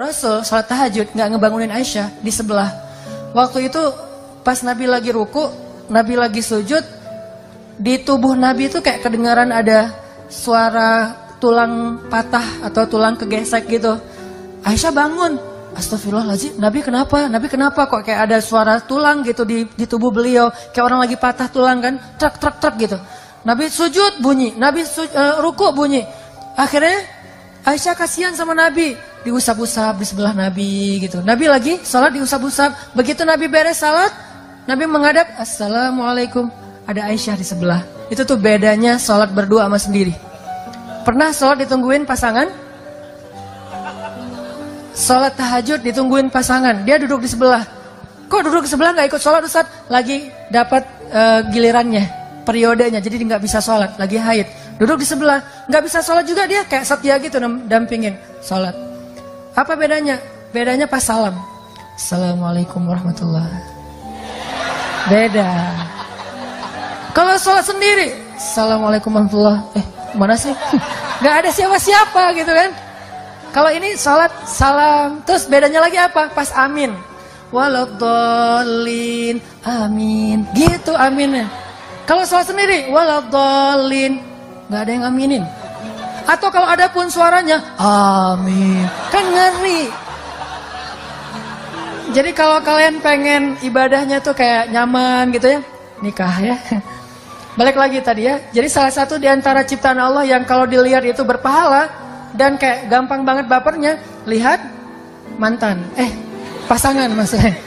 Rasul sholat tahajud nggak ngebangunin Aisyah di sebelah. Waktu itu pas Nabi lagi ruku, Nabi lagi sujud, di tubuh Nabi itu kayak kedengaran ada suara tulang patah atau tulang kegesek gitu. Aisyah bangun, astagfirullahaladzim, Nabi kenapa? Nabi kenapa kok kayak ada suara tulang gitu di tubuh beliau, kayak orang lagi patah tulang kan, truk gitu. Nabi sujud bunyi, Nabi ruku bunyi. Akhirnya Aisyah kasihan sama Nabi, diusap-usap di sebelah Nabi gitu. Nabi lagi sholat diusap-usap. Begitu Nabi beres sholat, Nabi menghadap, assalamualaikum. Ada Aisyah di sebelah. Itu tuh bedanya sholat berdua sama sendiri. Pernah sholat ditungguin pasangan? Sholat tahajud ditungguin pasangan, dia duduk di sebelah. Kok duduk di sebelah gak ikut sholat Ustaz? Lagi dapat gilirannya, periodenya, jadi dia gak bisa sholat, lagi haid. Duduk di sebelah, gak bisa sholat juga dia, kayak setia gitu dampingin sholat. Apa bedanya? Bedanya pas salam, assalamualaikum warahmatullahi. Beda. Kalau sholat sendiri, assalamualaikum warahmatullahi. Mana sih? Gak ada siapa-siapa gitu kan. Kalau ini sholat salam, terus bedanya lagi apa? Pas amin, waladhdallin, amin, gitu aminnya. Kalau sholat sendiri, waladhdallin, nggak ada yang aminin. Atau kalau ada pun suaranya, amin, kan ngeri. Jadi kalau kalian pengen ibadahnya tuh kayak nyaman gitu ya, nikah ya. Balik lagi tadi ya. Jadi salah satu di antara ciptaan Allah yang kalau dilihat itu berpahala dan kayak gampang banget bapernya, lihat mantan, pasangan maksudnya.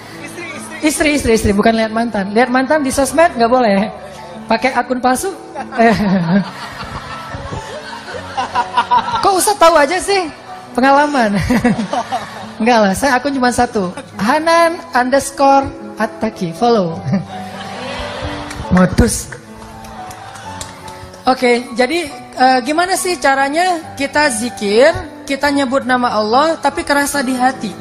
Istri, bukan lihat mantan. Lihat mantan di sosmed nggak boleh. Pakai akun palsu. Kok Ustaz tahu aja sih? Pengalaman. Enggak lah, saya akun cuma satu. Hanan_Attaqi, follow. Modus. Oke, jadi gimana sih caranya kita zikir, kita nyebut nama Allah tapi kerasa di hati?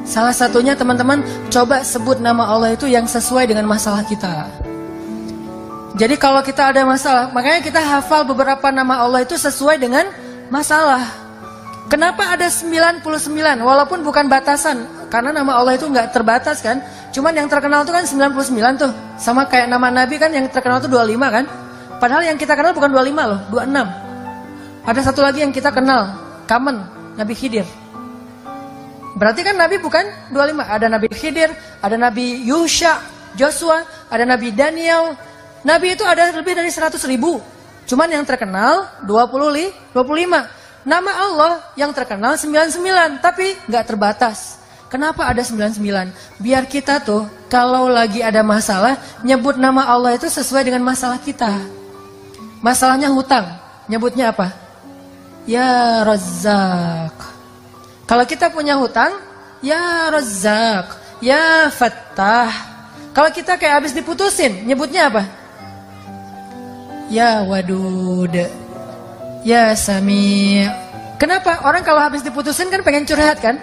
Salah satunya teman-teman coba sebut nama Allah itu yang sesuai dengan masalah kita. Jadi kalau kita ada masalah, makanya kita hafal beberapa nama Allah itu sesuai dengan masalah. Kenapa ada 99? Walaupun bukan batasan, karena nama Allah itu nggak terbatas kan. Cuman yang terkenal itu kan 99 tuh. Sama kayak nama Nabi kan yang terkenal itu 25 kan. Padahal yang kita kenal bukan 25 loh, 26. Ada satu lagi yang kita kenal, common, Nabi Khidir. Berarti kan Nabi bukan 25. Ada Nabi Khidir, ada Nabi Yusha, Joshua, ada Nabi Daniel. Nabi itu ada lebih dari 100.000. Cuman yang terkenal 25. Nama Allah yang terkenal 99, tapi nggak terbatas. Kenapa ada 99? Biar kita tuh kalau lagi ada masalah, nyebut nama Allah itu sesuai dengan masalah kita. Masalahnya hutang, nyebutnya apa? Ya Razzaq. Kalau kita punya hutang, ya Razzaq, ya Fattah. Kalau kita kayak habis diputusin, nyebutnya apa? Ya Wadud, ya Sami'. Kenapa? Orang kalau habis diputusin kan pengen curhat kan?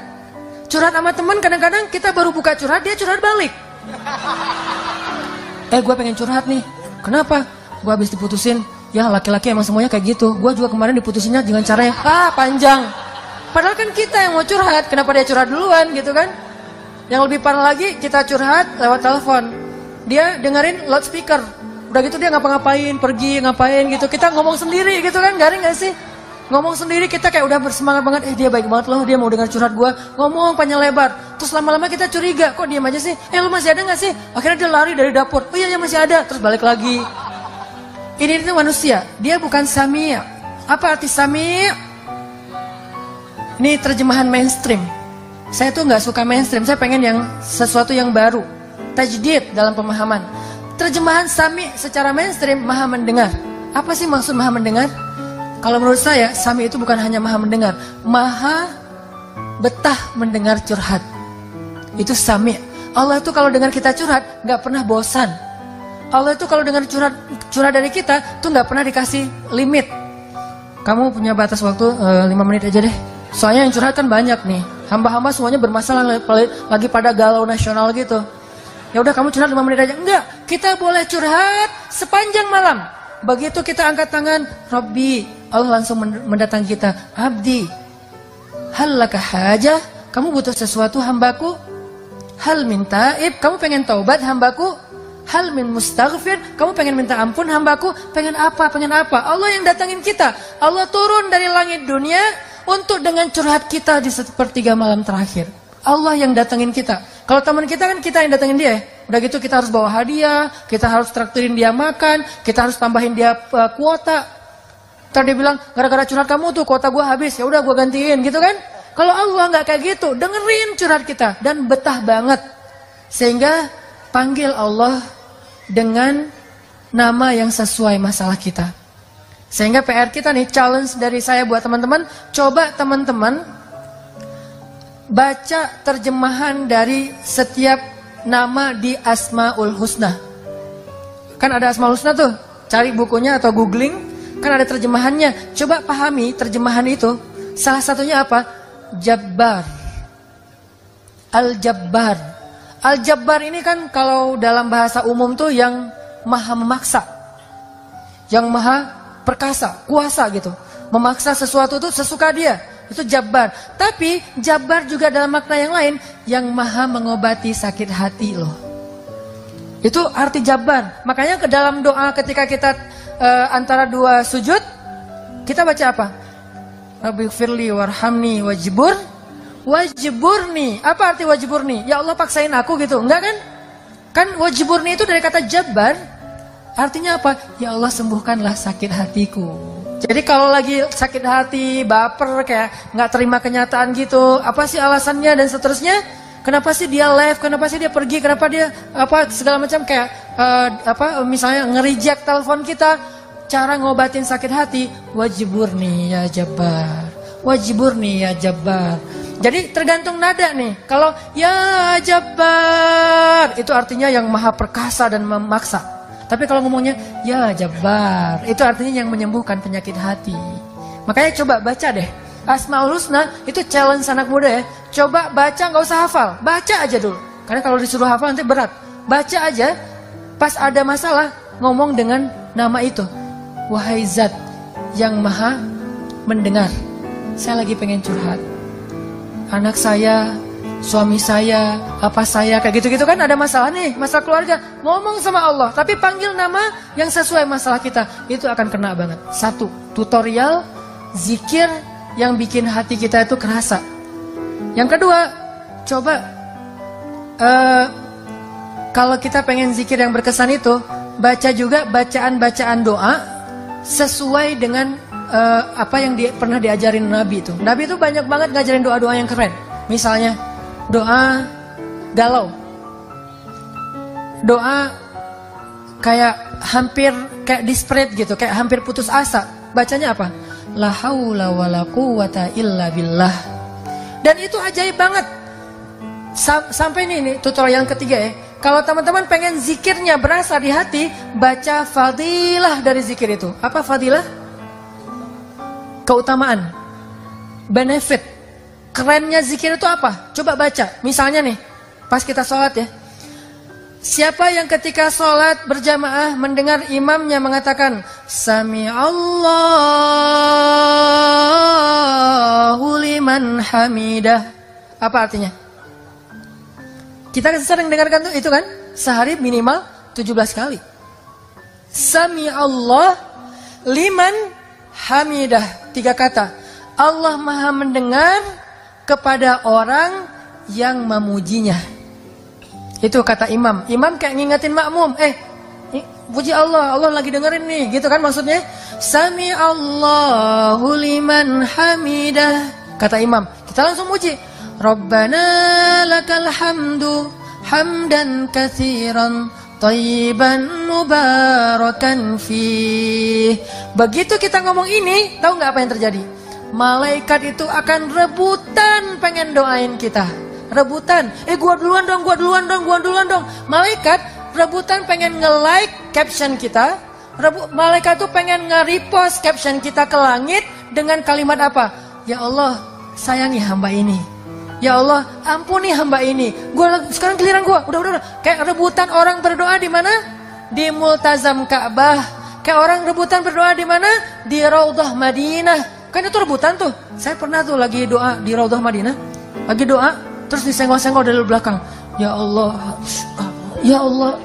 Curhat sama teman, kadang-kadang kita baru buka curhat, dia curhat balik. Gue pengen curhat nih. Kenapa? Gue habis diputusin. Ya laki-laki emang semuanya kayak gitu. Gue juga kemarin diputusinnya dengan cara yang panjang. Padahal kan kita yang mau curhat. Kenapa dia curhat duluan gitu kan? Yang lebih parah lagi, kita curhat lewat telepon. Dia dengerin loudspeaker. Udah gitu dia ngapa-ngapain, pergi ngapain gitu. Kita ngomong sendiri gitu kan, garing gak sih? Ngomong sendiri kita kayak udah bersemangat banget. Dia baik banget loh, dia mau dengar curhat gue. Ngomong panjang lebar. Terus lama-lama kita curiga, kok diam aja sih? Lu masih ada gak sih? Akhirnya dia lari dari dapur. Oh iya masih ada. Terus balik lagi. Ini itu manusia, dia bukan Sami'. Apa arti Sami'? Ini terjemahan mainstream. Saya tuh nggak suka mainstream, saya pengen yang sesuatu yang baru. Tajdid dalam pemahaman. Terjemahan Sami' secara mainstream, maha mendengar. Apa sih maksud maha mendengar? Kalau menurut saya, Sami' itu bukan hanya maha mendengar, maha betah mendengar curhat. Itu Sami'. Allah itu kalau dengar kita curhat, nggak pernah bosan. Allah itu kalau dengar curhat dari kita tuh nggak pernah dikasih limit. Kamu punya batas waktu 5 menit aja deh. Soalnya yang curhat kan banyak nih. Hamba-hamba semuanya bermasalah lagi pada galau nasional gitu. Ya udah kamu curhat 5 menit aja. Enggak, kita boleh curhat sepanjang malam. Begitu kita angkat tangan, Rabbi, Allah langsung mendatangi kita. Abdi, hal laka hajah? Kamu butuh sesuatu hambaku? Hal min taib, kamu pengen taubat hambaku? Hal min mustaghfir, kamu pengen minta ampun hambaku? Pengen apa? Pengen apa? Allah yang datangin kita. Allah turun dari langit dunia untuk dengan curhat kita di sepertiga malam terakhir. Allah yang datangin kita. Kalau teman kita kan kita yang datangin dia. Udah gitu kita harus bawa hadiah, kita harus traktirin dia makan, kita harus tambahin dia kuota. Ntar dia bilang, gara-gara curhat kamu tuh kuota gue habis, ya udah gue gantiin gitu kan. Kalau Allah nggak kayak gitu, dengerin curhat kita dan betah banget. Sehingga panggil Allah dengan nama yang sesuai masalah kita. Sehingga PR kita nih, challenge dari saya buat teman-teman, coba teman-teman baca terjemahan dari setiap nama di Asmaul Husna. Kan ada Asmaul Husna tuh, cari bukunya atau googling, kan ada terjemahannya. Coba pahami terjemahan itu. Salah satunya apa? Jabbar. Al-Jabbar. Al-Jabbar ini kan kalau dalam bahasa umum tuh yang maha memaksa, yang maha perkasa, kuasa gitu. Memaksa sesuatu tuh sesuka dia. Itu Jabbar. Tapi Jabbar juga dalam makna yang lain, yang maha mengobati sakit hati loh. Itu arti Jabbar. Makanya ke dalam doa ketika kita antara dua sujud, kita baca apa? Rabbighfirli warhamni wajburni. Apa arti wajburni? Ya Allah paksain aku gitu. Enggak kan? Kan wajburni itu dari kata Jabbar. Artinya apa? Ya Allah sembuhkanlah sakit hatiku. Jadi kalau lagi sakit hati, baper, kayak nggak terima kenyataan gitu, apa sih alasannya dan seterusnya? Kenapa sih dia left? Kenapa sih dia pergi? Kenapa dia apa segala macam kayak misalnya nge-reject telepon kita? Cara ngobatin sakit hati, wajiburni ya Jabbar, wajiburni ya Jabbar. Jadi tergantung nada nih. Kalau ya Jabbar itu artinya yang maha perkasa dan memaksa. Tapi kalau ngomongnya ya Jabbar, itu artinya yang menyembuhkan penyakit hati. Makanya coba baca deh Asmaul Husna, itu challenge anak muda ya. Coba baca, nggak usah hafal, baca aja dulu. Karena kalau disuruh hafal nanti berat. Baca aja, pas ada masalah ngomong dengan nama itu. Wahai zat yang maha mendengar, saya lagi pengen curhat. Anak saya, suami saya, apa saya, kayak gitu-gitu kan ada masalah nih, masalah keluarga. Ngomong sama Allah, tapi panggil nama yang sesuai masalah kita. Itu akan kena banget. Satu, tutorial zikir yang bikin hati kita itu kerasa. Yang kedua, coba kalau kita pengen zikir yang berkesan itu, baca juga bacaan-bacaan doa sesuai dengan apa yang pernah diajarin Nabi itu. Nabi itu banyak banget ngajarin doa-doa yang keren. Misalnya doa galau, doa kayak hampir kayak desperate gitu, kayak hampir putus asa. Bacanya apa? La haula wala quwata illa billah. Dan itu ajaib banget. Sampai ini tutorial yang ketiga ya. Kalau teman-teman pengen zikirnya berasa di hati, baca fadilah dari zikir itu. Apa fadilah? Keutamaan, benefit. Kerennya zikir itu apa? Coba baca. Misalnya nih, pas kita sholat ya. Siapa yang ketika sholat berjamaah mendengar imamnya mengatakan Sami Allahu liman hamidah. Apa artinya? Kita sering dengarkan itu kan? Sehari minimal 17 kali. Sami Allah liman hamidah. 3 kata. Allah maha mendengar kepada orang yang memujinya. Itu kata imam. Imam kayak ngingetin makmum. Puji Allah, Allah lagi dengerin nih. Gitu kan maksudnya. Sami Allahu liman hamidah. Kata imam. Kita langsung muji. Rabbana lakal hamdu hamdan katsiran thayyiban mubarakan fih. Begitu kita ngomong ini, tahu nggak apa yang terjadi? Malaikat itu akan rebutan pengen doain kita. Rebutan, gua duluan dong. Malaikat rebutan pengen nge-like caption kita. Malaikat tuh pengen nge-repost caption kita ke langit dengan kalimat apa? Ya Allah, sayangi hamba ini. Ya Allah, ampuni hamba ini. Sekarang giliran gua. Udah. Kayak rebutan orang berdoa di mana? Di Multazam Ka'bah. Kayak orang rebutan berdoa di mana? Di Raudhah Madinah. Kan itu rebutan tuh. Saya pernah tuh lagi doa di Raudhah Madinah. lagi doa, terus disenggol-senggol dari belakang. Ya Allah, ya Allah.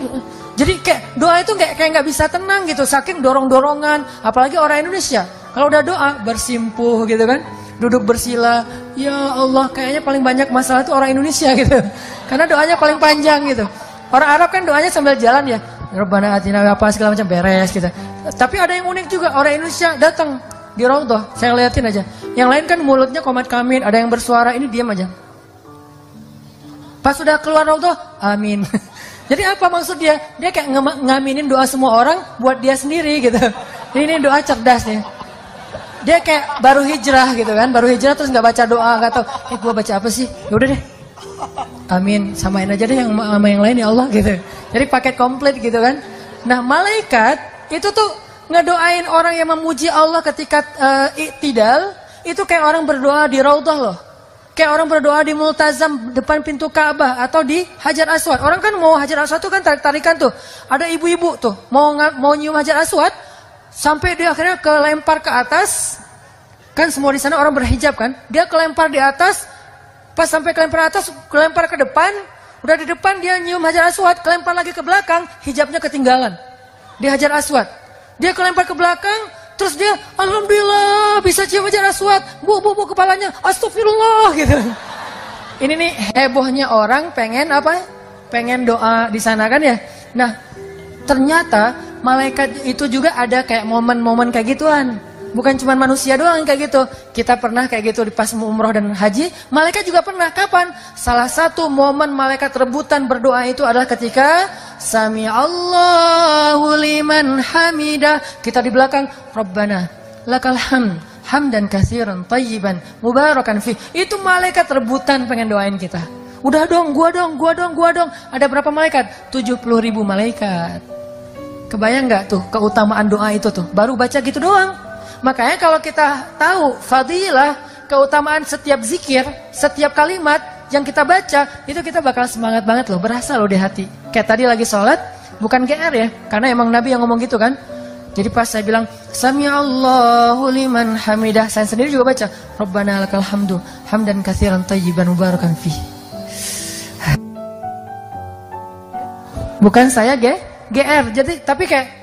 Jadi kayak doa itu kayak nggak bisa tenang gitu, saking dorong-dorongan. Apalagi orang Indonesia, kalau udah doa bersimpuh gitu kan, duduk bersila. Ya Allah, kayaknya paling banyak masalah itu orang Indonesia gitu, karena doanya paling panjang gitu. Orang Arab kan doanya sambil jalan ya, Rabbana atina apa segala macam beres gitu. Tapi ada yang unik juga, orang Indonesia datang di Raudhah, saya liatin aja. Yang lain kan mulutnya komat kamit, ada yang bersuara, ini diam aja. Pas sudah keluar Raudhah, amin. Jadi apa maksud dia? Dia kayak ngaminin doa semua orang buat dia sendiri gitu. Ini doa cerdas nih. Dia kayak baru hijrah gitu kan, baru hijrah terus nggak baca doa, nggak tahu. Gua baca apa sih? Yaudah deh. Amin, samain aja deh yang sama yang lain ya Allah gitu. Jadi paket komplit gitu kan. Nah malaikat itu tuh ngedoain orang yang memuji Allah ketika i'tidal, itu kayak orang berdoa di Raudhah loh. Kayak orang berdoa di Multazam depan pintu Ka'bah atau di Hajar Aswad. Orang kan mau Hajar Aswad tuh kan tarik-tarikan tuh. Ada ibu-ibu tuh mau nyium Hajar Aswad sampai dia akhirnya kelempar ke atas. Kan semua di sana orang berhijab kan. Dia kelempar di atas, pas sampai kelempar atas, kelempar ke depan. Udah di depan dia nyium Hajar Aswad, kelempar lagi ke belakang, hijabnya ketinggalan di Hajar Aswad. Dia kelempar ke belakang, terus dia, alhamdulillah bisa cium Hajar Aswad, bu kepalanya, astagfirullah gitu. Ini nih hebohnya orang pengen apa? Pengen doa di sana kan ya. Nah ternyata malaikat itu juga ada kayak momen-momen kayak gituan. Bukan cuma manusia doang yang kayak gitu. Kita pernah kayak gitu di pas umroh dan haji. Malaikat juga pernah. Kapan? Salah satu momen malaikat rebutan berdoa itu adalah ketika Sami Allahu liman hamidah. Kita di belakang, Rabbana lakal hamd hamdan katsiran tayyiban mubarakan fi. Itu malaikat rebutan pengen doain kita. Udah dong, gua dong. Ada berapa malaikat? 70.000 malaikat. Kebayang nggak tuh keutamaan doa itu tuh? Baru baca gitu doang. Makanya kalau kita tahu fadilah, keutamaan setiap zikir, setiap kalimat yang kita baca, itu kita bakal semangat banget loh, berasa loh di hati. Kayak tadi lagi sholat, bukan GR ya, karena emang Nabi yang ngomong gitu kan. Jadi pas saya bilang, Sami Allahu liman hamidah, saya sendiri juga baca, Rabbana lakal hamdu, hamdan katsiran tayyiban mubarakan fi. Bukan saya GR, jadi tapi kayak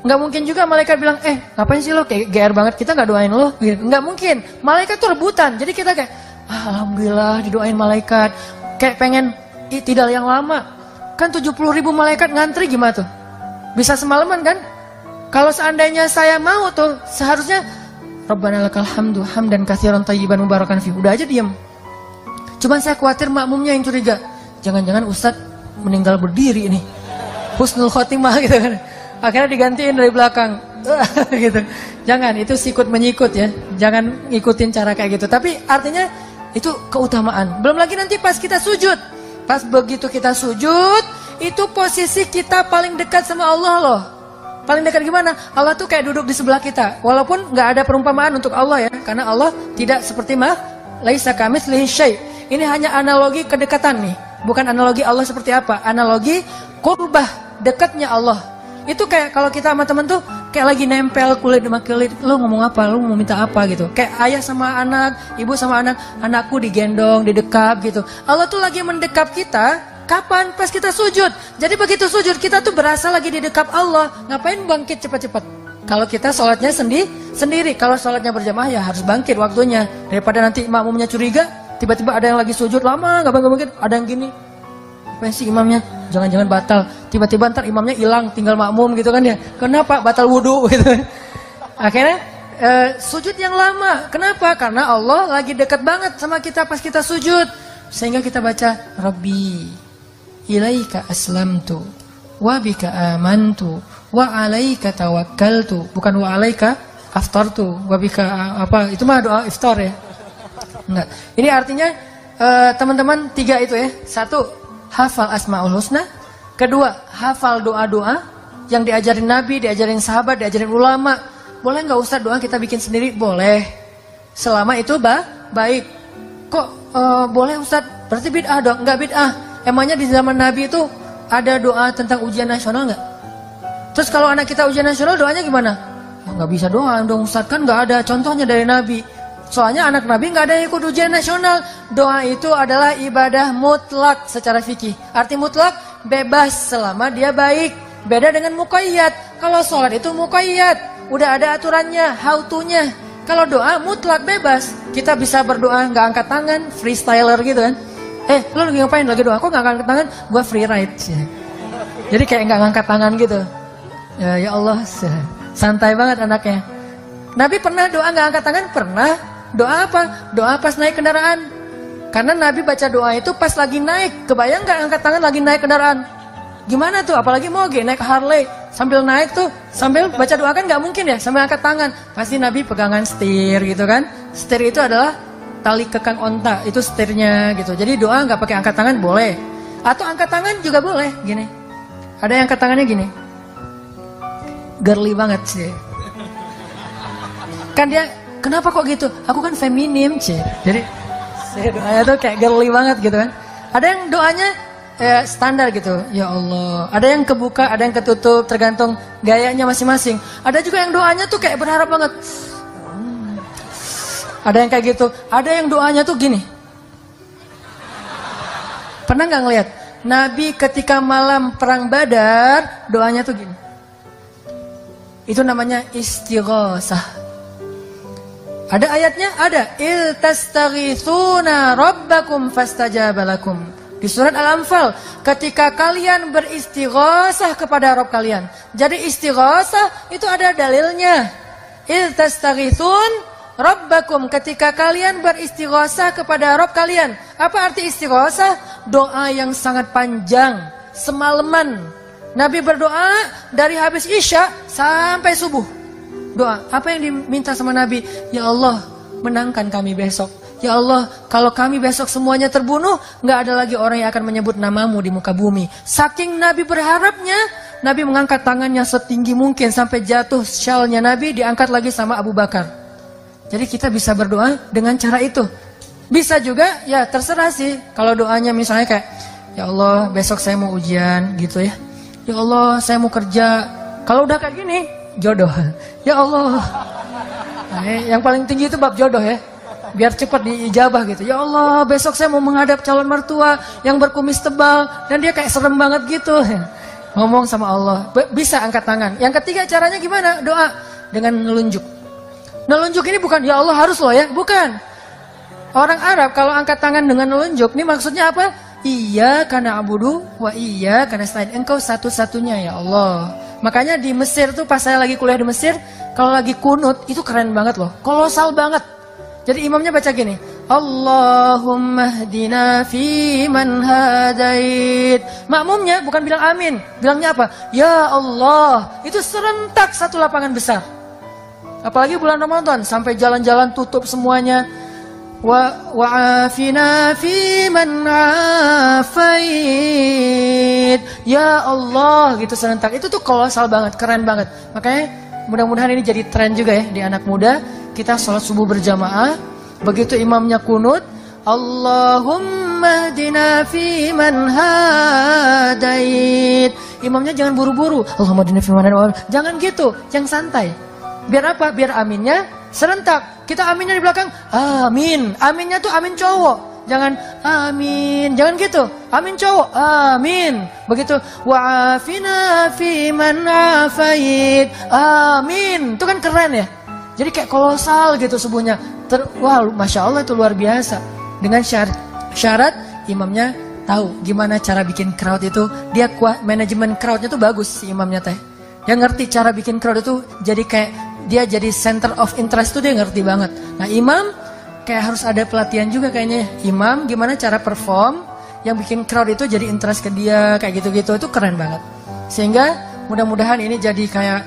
nggak mungkin juga malaikat bilang, ngapain sih lo kayak GR banget, kita nggak doain lo, nggak mungkin. Malaikat tuh rebutan, jadi kita kayak, alhamdulillah didoain malaikat, kayak pengen i'tidal yang lama. Kan 70.000 malaikat ngantri gimana tuh? Bisa semalaman kan? Kalau seandainya saya mau tuh, seharusnya Rabbana lakal hamdu hamdan katsiran tayyiban mubarakan fi. Udah aja diam. Cuman saya khawatir makmumnya yang curiga, jangan-jangan Ustadz meninggal berdiri nih, husnul khotimah gitu kan. Akhirnya digantiin dari belakang gitu. Jangan, itu sikut menyikut ya. Jangan ngikutin cara kayak gitu. Tapi artinya itu keutamaan. Belum lagi nanti pas kita sujud. Pas begitu kita sujud, itu posisi kita paling dekat sama Allah loh. Paling dekat gimana? Allah tuh kayak duduk di sebelah kita. Walaupun nggak ada perumpamaan untuk Allah ya. Karena Allah tidak seperti laisa kamitslihi syai'. Ini hanya analogi kedekatan nih. Bukan analogi Allah seperti apa. Analogi qurbah, dekatnya Allah. Itu kayak kalau kita sama temen tuh kayak lagi nempel kulit sama kulit. Lu ngomong apa? Lu mau minta apa gitu. Kayak ayah sama anak, ibu sama anak. Anakku digendong, didekap gitu. Allah tuh lagi mendekap kita. Kapan? Pas kita sujud. Jadi begitu sujud kita tuh berasa lagi didekap Allah. Ngapain bangkit cepat-cepat? Kalau kita sholatnya sendiri. Kalau sholatnya berjamaah ya harus bangkit waktunya. Daripada nanti makmumnya curiga. Tiba-tiba ada yang lagi sujud lama gak bangkit. Ada yang gini. Apa sih imamnya? Jangan-jangan batal. Tiba-tiba ntar imamnya hilang, tinggal makmum gitu kan ya. Kenapa? Batal wudhu gitu. Akhirnya sujud yang lama. Kenapa? Karena Allah lagi dekat banget sama kita pas kita sujud. Sehingga kita baca Rabbi ilaika aslamtu wa bika amantu wa alaika tawakkaltu. Bukan wa alaika aftartu wa bika apa. Itu mah doa iftar ya. Enggak. Ini artinya teman-teman 3 itu ya. 1, hafal Asmaul Husna. Kedua, hafal doa-doa yang diajarin Nabi, diajarin sahabat, diajarin ulama. Boleh nggak Ustaz doa kita bikin sendiri? Boleh. Selama itu baik. Kok boleh Ustaz? Berarti bid'ah dong? Nggak bid'ah. Emangnya di zaman Nabi itu ada doa tentang ujian nasional nggak? Terus kalau anak kita ujian nasional doanya gimana? Nggak bisa doa dong Ustaz, kan nggak ada contohnya dari Nabi. Soalnya anak Nabi nggak ada yang ikut ujian nasional. Doa itu adalah ibadah mutlak secara fikih. Arti mutlak, bebas selama dia baik. Beda dengan muqayyad. Kalau sholat itu muqayyad, udah ada aturannya, how to-nya. Kalau doa mutlak bebas. Kita bisa berdoa nggak angkat tangan, freestyler gitu kan. Lo lagi ngapain? Lagi doa, kok nggak angkat tangan? Gua free ride. Jadi kayak nggak ngangkat tangan gitu. Ya Allah, santai banget anaknya. Nabi pernah doa nggak angkat tangan? Pernah. Doa apa? Doa pas naik kendaraan. Karena Nabi baca doa itu pas lagi naik. Kebayang nggak angkat tangan lagi naik kendaraan? Gimana tuh? Apalagi moge naik Harley. Sambil naik tuh, sambil baca doa kan nggak mungkin ya. Sambil angkat tangan. Pasti Nabi pegangan setir gitu kan. Setir itu adalah tali kekang onta, itu setirnya gitu. Jadi doa nggak pakai angkat tangan boleh. Atau angkat tangan juga boleh, gini. Ada yang angkat tangannya gini. Girly banget sih. Kan dia, kenapa kok gitu? Aku kan feminim sih. Jadi doanya tuh kayak girly banget gitu kan. Ada yang doanya standar gitu. Ya Allah. Ada yang kebuka, ada yang ketutup, tergantung gayanya masing-masing. Ada juga yang doanya tuh kayak berharap banget. Ada yang kayak gitu. Ada yang doanya tuh gini. Pernah nggak ngeliat? Nabi ketika malam perang Badar, doanya tuh gini. Itu namanya istighosah. Ada ayatnya? Ada. Il tastaghithuna rabbakum fastajaba lakum. Di surat Al-Anfal, ketika kalian beristighosah kepada Rabb kalian. Jadi istighosah itu ada dalilnya. Il tastaghithun Rabbakum, ketika kalian beristighosah kepada Rabb kalian. Apa arti istighosah? Doa yang sangat panjang, semalaman. Nabi berdoa dari habis Isya sampai subuh. Doa, apa yang diminta sama Nabi? Ya Allah, menangkan kami besok. Ya Allah, kalau kami besok semuanya terbunuh, nggak ada lagi orang yang akan menyebut namamu di muka bumi. Saking Nabi berharapnya, Nabi mengangkat tangannya setinggi mungkin sampai jatuh syalnya Nabi diangkat lagi sama Abu Bakar. Jadi kita bisa berdoa dengan cara itu. Bisa juga, ya terserah sih. Kalau doanya misalnya kayak, ya Allah besok saya mau ujian gitu ya. Ya Allah saya mau kerja. Kalau udah kayak gini, jodoh. Ya Allah. Nah, yang paling tinggi itu bab jodoh ya. Biar cepat diijabah gitu. Ya Allah besok saya mau menghadap calon mertua yang berkumis tebal. Dan dia kayak serem banget gitu. Ngomong sama Allah. Bisa angkat tangan. Yang ketiga caranya gimana? Doa dengan nelunjuk. Nelunjuk ini bukan ya Allah harus loh ya, bukan. Orang Arab kalau angkat tangan dengan nelunjuk, ini maksudnya apa? Iya karena abudu, wa iya karena selain engkau satu-satunya ya Allah. Makanya di Mesir tuh pas saya lagi kuliah di Mesir, kalau lagi kunut itu keren banget loh, kolosal banget. Jadi imamnya baca gini, Allahumma hdina fi man hadait. Makmumnya bukan bilang amin, bilangnya apa? Ya Allah, itu serentak satu lapangan besar. Apalagi bulan Ramadan sampai jalan-jalan tutup semuanya. Wa'afina fi man afait. Ya Allah gitu serentak. Itu tuh kolosal banget, keren banget. Makanya mudah-mudahan ini jadi tren juga ya di anak muda. Kita sholat subuh berjamaah. Begitu imamnya kunut, Allahumma hdina fi man hadait. Imamnya jangan buru-buru. Allahumma hdina fi man hadait. Jangan gitu, yang santai. Biar apa? Biar aminnya serentak. Kita aminnya di belakang, amin. Aminnya tuh amin cowok. Jangan amin, jangan gitu. Amin cowok, amin. Begitu, wa'afina fi man afait. Amin. Itu kan keren ya. Jadi kayak kolosal gitu subuhnya. Wah, Masya Allah itu luar biasa. Dengan syarat imamnya tahu gimana cara bikin crowd itu. Dia kuat, manajemen crowdnya tuh bagus si imamnya teh. Dia ngerti cara bikin crowd itu jadi kayak dia jadi center of interest tuh dia ngerti banget. Nah imam kayak harus ada pelatihan juga kayaknya. Imam gimana cara perform yang bikin crowd itu jadi interest ke dia kayak gitu-gitu itu keren banget. Sehingga mudah-mudahan ini jadi kayak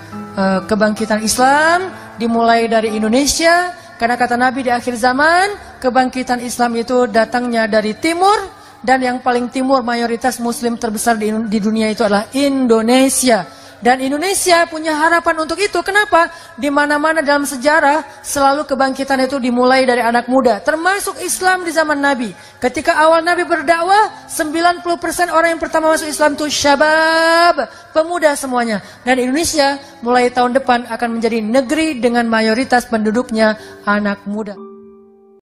kebangkitan Islam dimulai dari Indonesia. Karena kata Nabi di akhir zaman kebangkitan Islam itu datangnya dari timur. Dan yang paling timur mayoritas muslim terbesar di dunia itu adalah Indonesia. Dan Indonesia punya harapan untuk itu. Kenapa? Di mana-mana dalam sejarah selalu kebangkitan itu dimulai dari anak muda. Termasuk Islam di zaman Nabi. Ketika awal Nabi berdakwah, 90% orang yang pertama masuk Islam itu syabab, pemuda semuanya. Dan Indonesia mulai tahun depan akan menjadi negeri dengan mayoritas penduduknya anak muda.